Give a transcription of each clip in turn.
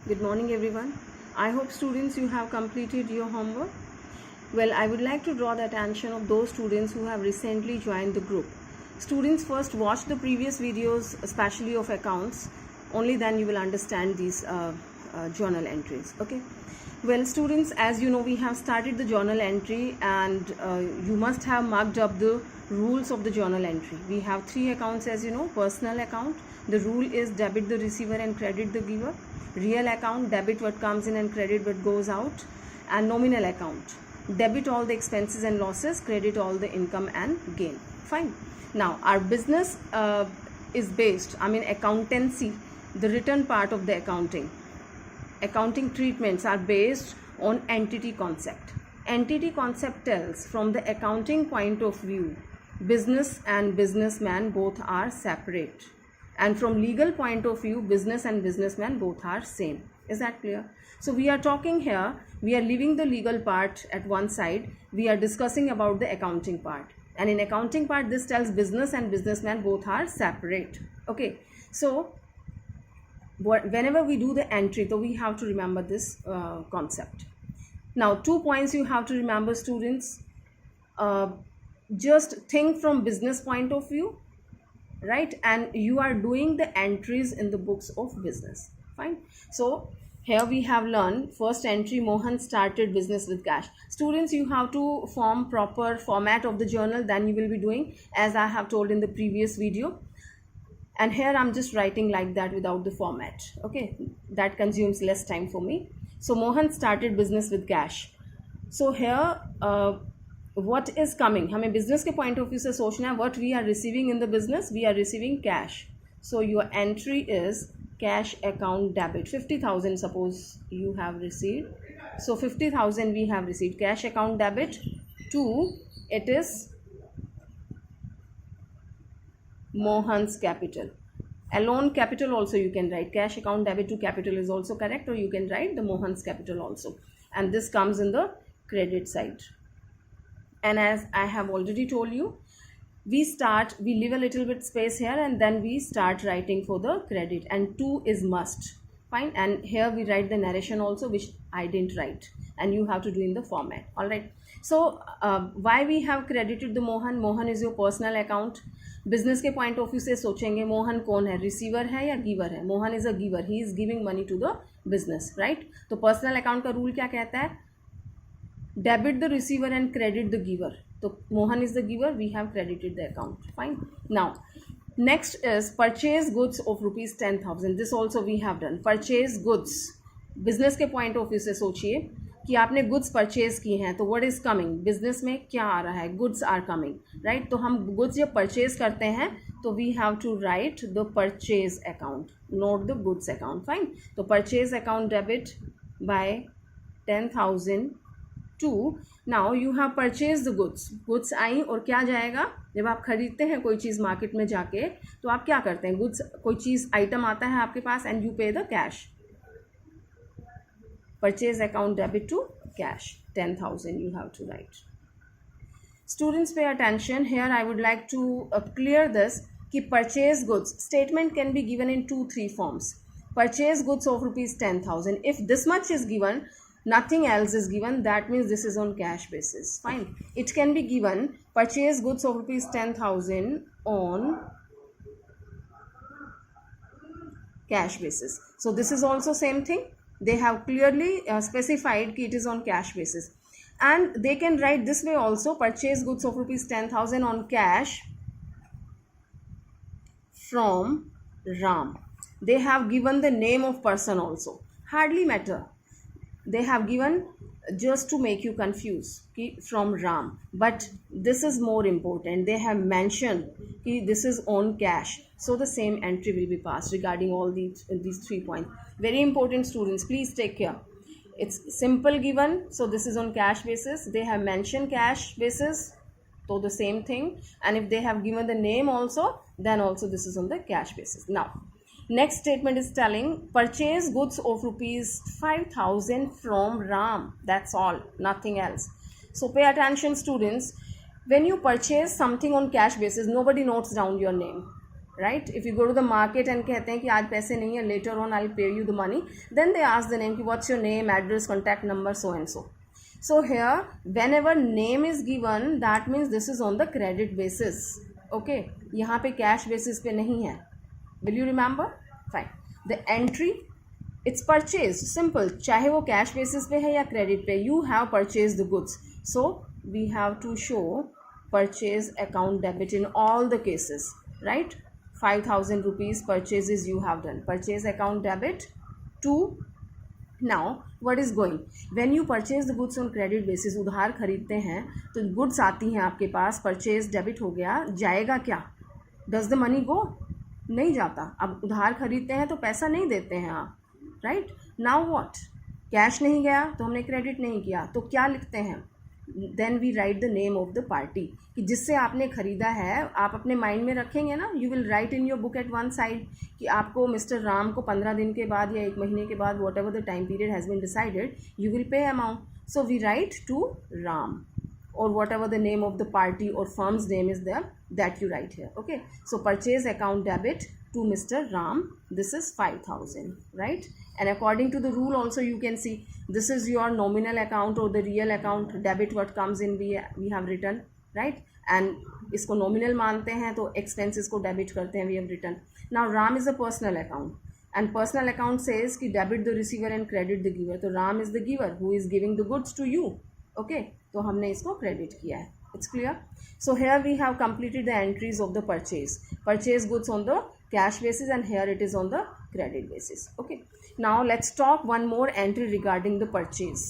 Good morning everyone. I hope students you have completed your homework. Well, I would like to draw the attention of those students who have recently joined the group. Students, first watch the previous videos, especially of accounts. Only then you will understand these journal entries. Okay. Well, students, as you know, we have started the journal entry and you must have marked up the rules of the journal entry. We have three accounts, as you know. Personal account, the rule is debit the receiver and credit the giver. Real account, debit what comes in and credit what goes out. And nominal account, debit all the expenses and losses, credit all the income and gain. Fine. Now our business is based, accountancy, the written part of the accounting treatments are based on entity concept. Entity concept tells from the accounting point of view, business and businessman both are separate, and from legal point of view, business and businessman both are same. Is that clear? So we are talking here, we are leaving the legal part at one side, we are discussing about the accounting part, and in accounting part this tells business and businessman both are separate. Okay, so whenever we do the entry, so we have to remember this concept. Now 2 points you have to remember, students. Just think from business point of view, right? And you are doing the entries in the books of business. Fine. So here we have learned first entry, Mohan started business with cash. Students, you have to form proper format of the journal, then you will be doing as I have told in the previous video. And here I'm just writing like that without the format. Okay, that consumes less time for me. So Mohan started business with cash. So here what is coming, हमें business के point of view से सोचना है. What we are receiving in the business, we are receiving cash. So your entry is cash account debit. 50,000 suppose you have received. So 50,000 we have received cash account debit to, it is Mohan's capital. Alone capital also you can write. Cash account debit to capital is also correct, or you can write the Mohan's capital also. And this comes in the credit side. And as I have already told you, we leave a little bit space here and then we start writing for the credit, and to is must. Fine. And here we write the narration also, which I didn't write, and you have to do in the format. All right. So why we have credited the Mohan? Mohan is your personal account. Business के point of view से सोचेंगे मोहन कौन है, receiver है या giver है? Mohan is a giver, he is giving money to the business, right? तो personal account का रूल क्या कहता है? Debit the receiver and credit the giver. So Mohan is the giver, we have credited the account. Fine. Now next is purchase goods of rupees 10,000. This also we have done. Purchase goods, business के point of view से सोचिए कि आपने goods purchase की हैं, तो what is coming? business में क्या आ रहा है? goods are coming, right? तो हम goods जब purchase करते हैं तो we have to write the purchase account, not the goods account. Fine. तो purchase account debit by 10,000 to, now you have purchased the goods आई, और क्या जाएगा? जब आप खरीदते हैं कोई चीज़ मार्केट में जाके तो आप क्या करते हैं? गुड्स, कोई चीज़ आइटम आता है आपके पास एंड यू पे the cash. Purchase account debit to cash, 10,000 you have to write. Students, pay attention here. I would like to clear this कि purchase goods statement can be given in 2-3 forms. Purchase goods of rupees 10,000. If this much is given, nothing else is given, that means this is on cash basis. Fine. It can be given purchase goods of rupees 10,000 on cash basis. So this is also same thing. They have clearly specified that it is on cash basis, and they can write this way also: purchase goods of rupees 10,000 on cash from Ram. They have given the name of person also, hardly matter. They have given just to make you confuse from Ram, but this is more important. They have mentioned this is on cash, so the same entry will be passed regarding all these 3 points. Very important, students, please take care. It's simple given, so this is on cash basis. They have mentioned cash basis, so the same thing. And if they have given the name also, then also this is on the cash basis. Now next statement is telling purchase goods of rupees 5,000 from Ram. That's all, nothing else. So pay attention, students. When you purchase something on cash basis, nobody notes down your name, right. If you go to the market and कहते हैं कि आज पैसे नहीं है, letter on I pay you the money, then they ask the name कि what's your name, address, contact number, so and so. So here whenever name is given that means this is on the credit basis. Okay, यहाँ पे cash basis पे नहीं है. Will you remember? Fine. The entry it's purchased, simple, चाहे वो cash basis पे है या credit पे, you have purchased the goods. So we have to show purchase account debit in all the cases, right? 5,000 rupees purchases you have done. Purchase account debit to. Now what is going when you purchase the goods on credit basis, उधार खरीदते हैं तो goods आती हैं आपके पास, purchase debit हो गया, जाएगा क्या? Does the money go? नहीं जाता. अब उधार खरीदते हैं तो पैसा नहीं देते हैं आप, right? Now what? कैश नहीं गया तो हमने क्रेडिट नहीं किया, तो क्या लिखते हैं? Then we write the name of the party, कि जिससे आपने ख़रीदा है. आप अपने माइंड में रखेंगे ना, you will write in your book at one side कि आपको मिस्टर राम को 15 दिन के बाद या 1 महीने के बाद, whatever the time period has been decided, you will pay amount. So we write to Ram, or whatever the name of the party or firm's name is there, that you write here. Okay, so purchase account debit to Mr. Ram, this is 5,000, right? And according to the rule also you can see this is your nominal account or the real account. Debit what comes in we have written, right? And इसको nominal मानते हैं तो expenses को debit करते हैं, we have written. Now Ram is a personal account and personal account says कि debit the receiver and credit the giver. तो Ram is the giver who is giving the goods to you. Okay, तो हमने इसको credit किया है. It's clear. So here we have completed the entries of the purchase goods on the cash basis and here it is on the credit basis. Okay, now let's talk one more entry regarding the purchase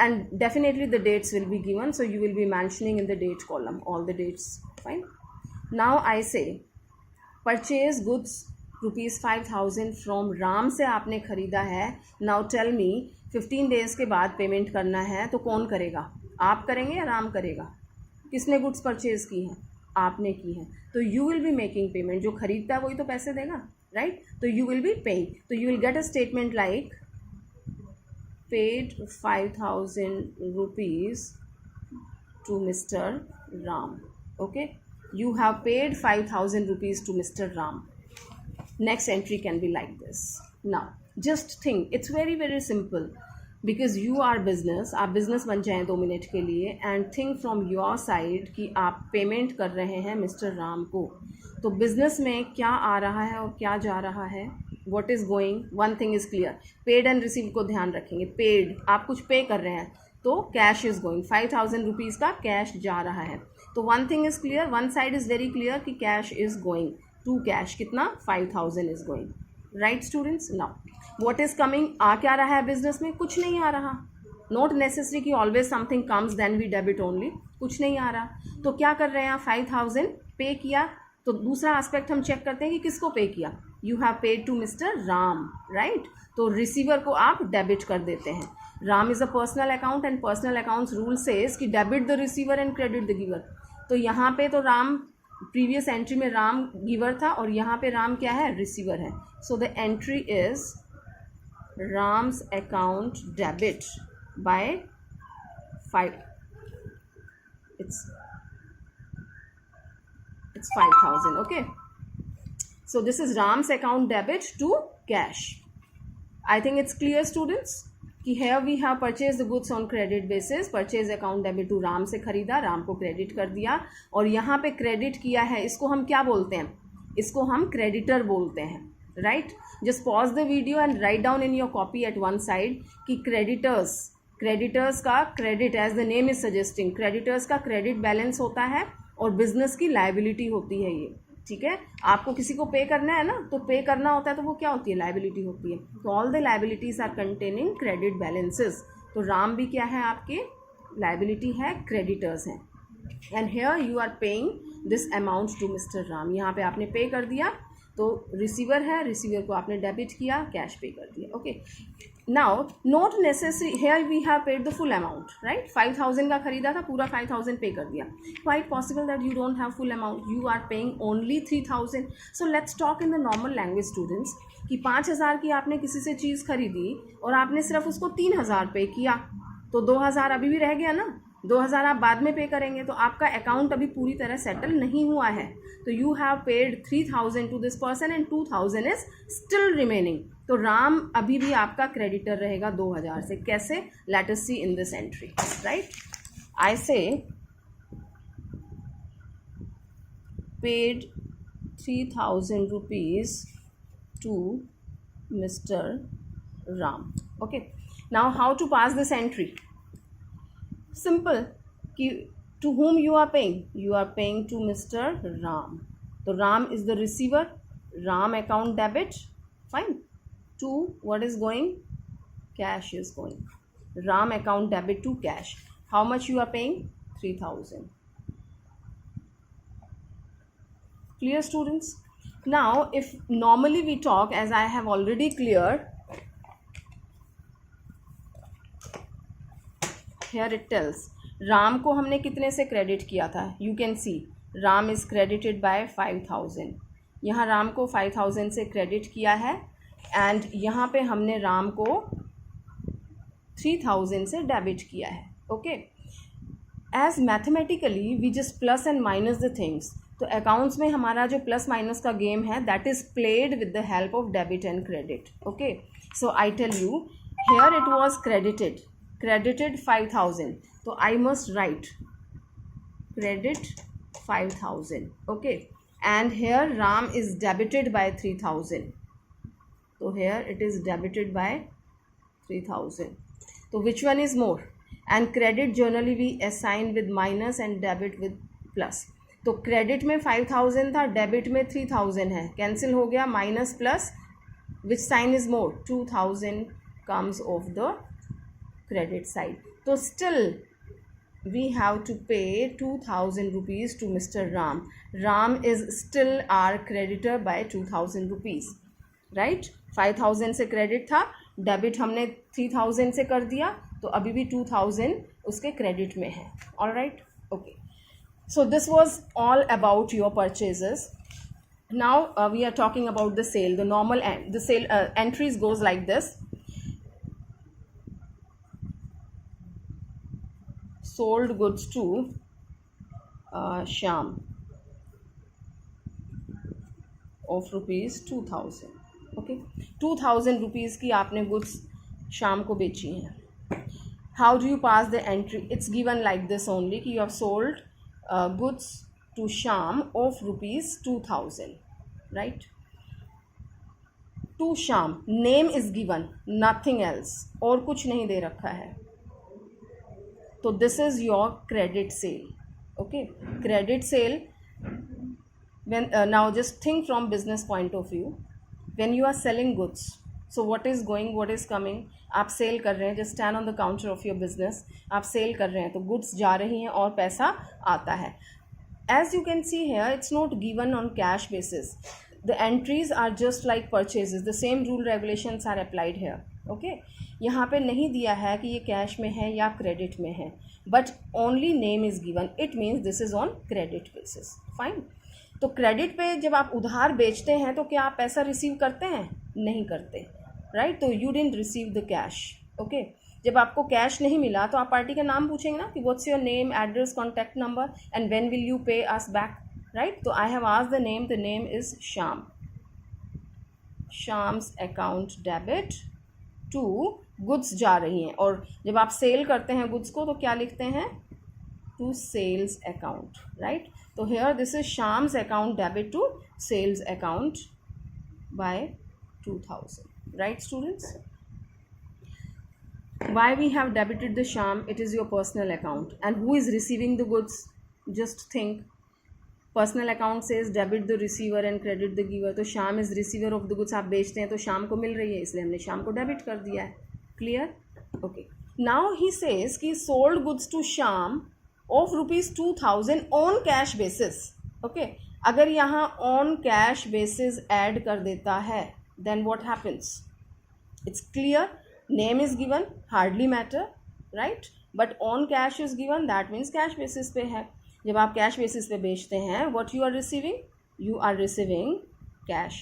and definitely the dates will be given, so you will be mentioning in the date column all the dates. Fine. Now I say purchase goods rupees 5,000 from Ram से आपने ख़रीदा है. Now tell me 15 days के बाद payment करना है तो कौन करेगा? आप करेंगे या राम करेगा? किसने गुड्स परचेज की हैं? आपने की हैं. तो you will be making payment. जो खरीदता है वही तो पैसे देगा, राइट? तो यू विल बी पेइंग. तो you will get a statement like paid 5,000 rupees to Mr. Ram. Okay, you have paid 5,000 rupees to Mr. Ram. Next entry can be like this. Now just think, it's very very simple because you are business. आप business बन जाएं 2 minute के लिए and think from your side कि आप payment कर रहे हैं मिस्टर राम को. तो बिजनेस में क्या आ रहा है और क्या जा रहा है, what is going, one thing is clear. Paid and receive को ध्यान रखेंगे. पेड, आप कुछ पे कर रहे हैं तो कैश इज़ गोइंग. 5,000 रुपीज़ का कैश जा रहा है. तो one thing is clear, one side is very clear कि cash is going to cash. कितना? 5,000 is going. Right students. Now what is coming, आ क्या रहा है बिजनेस में? कुछ नहीं आ रहा. नॉट नेसेसरी कि always something comes then we debit only. कुछ नहीं आ रहा तो क्या कर रहे हैं? 5,000 पे किया. तो दूसरा एस्पेक्ट हम चेक करते हैं कि किसको पे किया. You have paid to mister Ram, right? तो रिसीवर को आप डेबिट कर देते हैं. Ram is a personal account and personal accounts rule says कि debit the receiver and credit the giver. तो यहाँ पे तो राम, प्रीवियस एंट्री में राम गिवर था और यहाँ पे राम क्या है? रिसीवर है. So the entry is Ram's account debit bye 5. It's 5,000. Okay, so this is Ram's account debit to cash. I think it's clear students कि here we have purchased the goods on credit basis. Purchase account debit to Ram से खरीदा, राम को credit कर दिया और यहाँ पे credit किया है. इसको हम क्या बोलते हैं? इसको हम क्रेडिटर बोलते हैं, right? Just pause the video and write down in your copy at one side कि क्रेडिटर्स का credit, as the name is suggesting, creditors का क्रेडिट बैलेंस होता है और बिजनेस की लायबिलिटी होती है ये. ठीक है, आपको किसी को पे करना है ना, तो पे करना होता है तो वो क्या होती है? लायबिलिटी होती है. तो all the liabilities are containing credit balances. तो राम भी क्या है? आपके लायबिलिटी है, क्रेडिटर्स हैं. And here you are paying this amount to mister Ram. यहाँ पे आपने पे कर दिया तो रिसीवर है, रिसीवर को आपने डेबिट किया, कैश पे कर दिया. Okay, now not necessary, here we have paid the full amount, right? 5,000 का खरीदा था, पूरा 5,000 पे कर दिया. Quite possible that you don't have full amount, you are paying only 3,000. So let's talk in the normal language students कि 5,000 की आपने किसी से चीज़ खरीदी और आपने सिर्फ उसको 3,000 पे किया तो 2,000 अभी भी रह गया ना. 2,000 आप बाद में पे करेंगे, तो आपका अकाउंट अभी पूरी तरह सेटल नहीं हुआ है. तो you have paid 3,000 to this person and 2,000 is still remaining. तो राम अभी भी आपका क्रेडिटर रहेगा 2,000 से. कैसे? Let us see in this entry. Right, I say paid 3,000 rupees to Mr. Ram. Okay, now how to pass this entry? Simple. To whom you are paying? You are paying to Mr. Ram. So Ram is the receiver. Ram account debit. Fine. To what is going? Cash is going. Ram account debit to cash. How much you are paying? 3,000. Clear, students? Now if normally we talk, as I have already cleared, here it tells Ram को हमने कितने से credit किया था. You can see Ram is credited bye 5,000. यहाँ राम को 5,000 से credit किया है एंड यहाँ पे हमने राम को 3,000 से डेबिट किया है. Okay, as mathematically we just plus and minus the things. तो अकाउंट्स में हमारा जो प्लस माइनस का गेम है that is played with the help of debit and credit. Okay, so I tell you here it was credited 5,000. तो I must write credit 5,000. Okay, and here Ram is debited by 3,000. So here it is debited by 3,000. So which one is more? And credit generally we assign with minus and debit with plus. तो credit में 5,000 था, debit में 3,000 है, cancel हो गया. Minus plus, which sign is more? 2,000 comes off the credit side. So still we have to pay 2,000 rupees to Mr. Ram. Ram is still our creditor by 2,000 rupees. Right? 5,000 से credit था, debit हमने 3,000 से कर दिया, तो अभी भी 2,000 उसके क्रेडिट में है. All right? Okay. So this was all about your purchases. Now we are talking about the sale. The normal the sale entries goes like this. Sold goods to Shyam of rupees 2,000. Okay, 2,000 rupees की आपने goods शाम को बेची हैं. How do you pass the entry? It's given like this only कि you have sold goods to Shyam of rupees 2,000. Right? To Shyam, name is given, nothing else. और कुछ नहीं दे रखा है. तो this is your credit sale. Okay, credit sale when now just think from business point of view. When you are selling goods, so what is going, what is coming? आप cell कर रहे हैं, just stand on the counter of your business. आप cell कर रहे हैं तो goods जा रही हैं और पैसा आता है. As you can see here, it's not given on cash basis. The entries are just like purchases. The same rule regulations are applied here. Okay, यहाँ पे नहीं दिया है कि ये कैश में है या क्रेडिट में है, but only name is given. It means this is on credit basis. Fine. तो क्रेडिट पे जब आप उधार बेचते हैं तो क्या आप पैसा रिसीव करते हैं? नहीं करते. राइट? तो you didn't receive the cash. Okay, जब आपको कैश नहीं मिला तो आप पार्टी का नाम पूछेंगे ना कि what's your name, address, contact number and when will you pay us back. Right? तो I have asked the name is Shyam. Shyam's account debit to goods जा रही हैं. और जब आप सेल करते हैं गुड्स को तो क्या लिखते हैं? To sales account. राइट? तो here this is Shyam's account debit to sales account by 2,000. Right students? Why we have debited the Shyam? It is your personal account. And who is receiving the goods? Just think. Personal account says debit the receiver and credit the giver. तो Shyam is receiver of the goods. आप बेचते हैं तो Shyam को मिल रही है, इसलिए हमने Shyam को डेबिट कर दिया है. Clear? Okay. Now he says कि sold goods to Shyam of rupees 2,000 on cash basis. Okay. अगर यहाँ on cash basis add कर देता है, then what happens? It's clear. Name is given, hardly matter, right? But on cash is given, that means cash basis पे है. जब आप cash basis पे बेचते हैं, what you are receiving? You are receiving cash,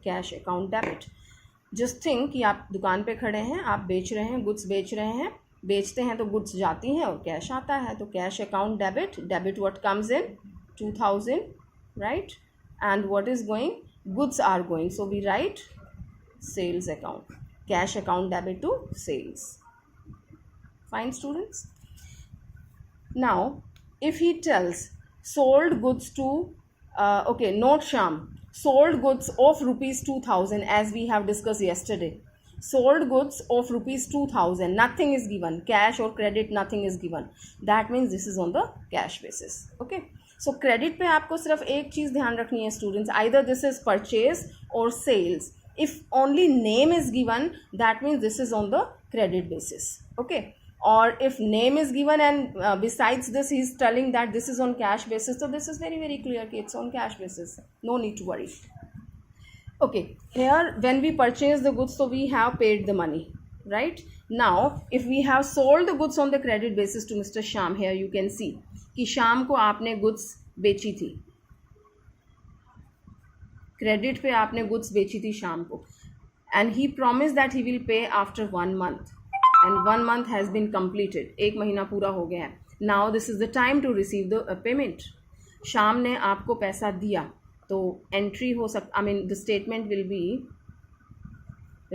cash account debit. Just think कि आप दुकान पे खड़े हैं, आप बेच रहे हैं, goods बेच रहे हैं, बेचते हैं तो गुड्स जाती हैं और कैश आता है, तो cash account debit, debit what comes in 2000, right, and what is going, goods are going, so we write sales account, cash account debit to sales. Fine, students. Now if he tells sold goods to okay, note Sham, sold goods of rupees 2000, as we have discussed yesterday. Sold goods of rupees 2000, nothing is given, cash or credit, nothing is given. That means this is on the cash basis. Okay, so credit पे आपको सिर्फ एक चीज़ ध्यान रखनी है students, either this is purchase or sales. If only name is given, that means this is on the credit basis. Okay, or if name is given and besides this he is telling that this is on cash basis, so this is very very clear कि it's on cash basis, no need to worry. Okay, here when we purchase the goods, so we have paid the money, right? Now if we have sold the goods on the credit basis to Mr. Sham, here you can see कि शाम को आपने goods बेची थी, credit पे आपने goods बेची थी शाम को, and he promised that he will pay after 1 month. And 1 month has been completed, एक महीना पूरा हो गया है. Now this is the time to receive the payment. शाम ने आपको पैसा दिया, तो एंट्री हो सकता, I mean the statement will be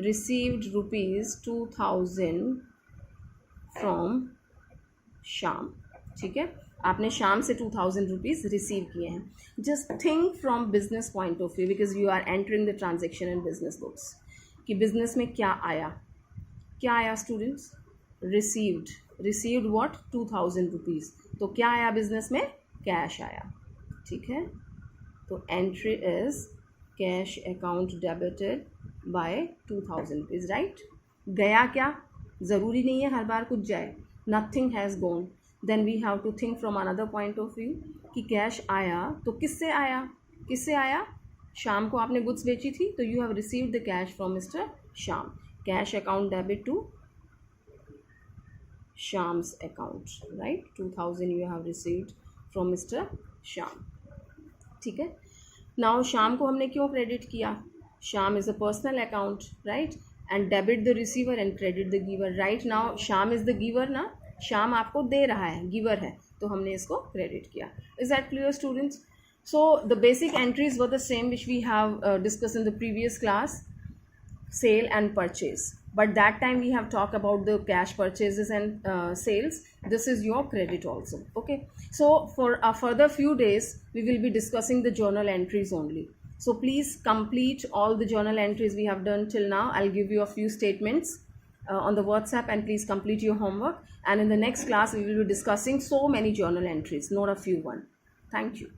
received rupees 2000 from शाम. ठीक है, आपने शाम से 2000 रुपीज़ रिसीव किए हैं. Just think from business point of view, because you are entering the transaction in business books, कि बिजनेस में क्या आया, क्या आया स्टूडेंट्स, रिसीव्ड व्हाट 2000 रुपीज़, तो क्या आया बिजनेस में, कैश आया. ठीक है, तो entry is cash account debited by 2000 rupees, right. गया क्या, ज़रूरी नहीं है हर बार कुछ जाए, nothing has gone. Then we have to think from another point of view कि कैश आया तो किससे आया, किससे आया, शाम को आपने गुड्स बेची थी, तो you have received the cash from mister शाम. Cash account debit to Sham's account, right? 2000 you have received from Mr. Sham. ठीक है. Now शाम को हमने क्यों क्रेडिट किया, Sham is a personal account, right? And debit the receiver and credit the giver. Right now Sham is the giver ना, Sham आपको दे रहा है, giver है, तो हमने इसको क्रेडिट किया. Is that clear students? So the basic entries were the same which we have discussed in the previous class, sale and purchase, but that time we have talked about the cash purchases and sales. This is your credit also. Okay, so for a further few days we will be discussing the journal entries only, so please complete all the journal entries we have done till now. I'll give you a few statements on the WhatsApp, and please complete your homework, and in the next class we will be discussing so many journal entries, not a few one. Thank you.